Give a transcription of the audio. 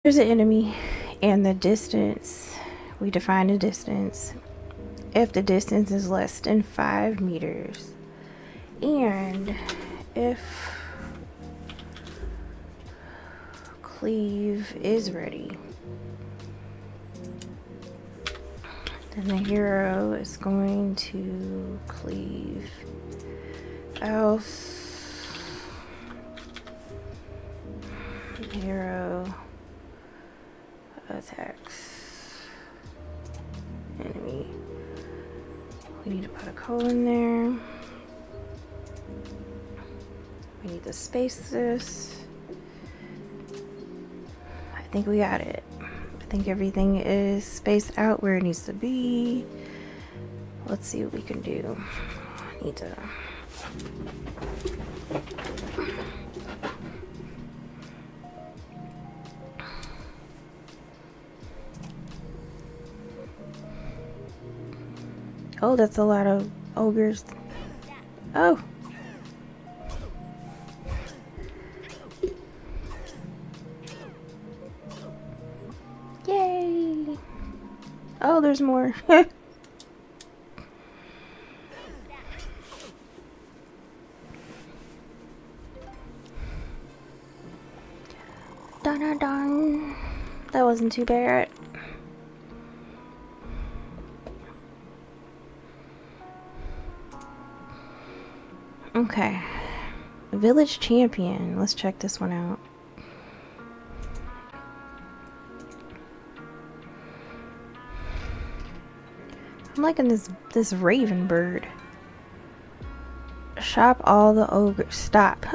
There's an enemy, and the distance, we define a distance if the distance is less than 5 meters, and if cleave is ready, then the hero is going to cleave, else the hero attacks enemy. We need to put a colon there. We need to space this. I think we got it. I think everything is spaced out where it needs to be. Let's see what we can do. I need to oh, that's a lot of ogres. Oh. Yay. Oh, there's more. Dun dun dun. That wasn't too bad. Okay. Village champion. Let's check this one out. I'm liking this raven bird. Shop all the ogres. Stop.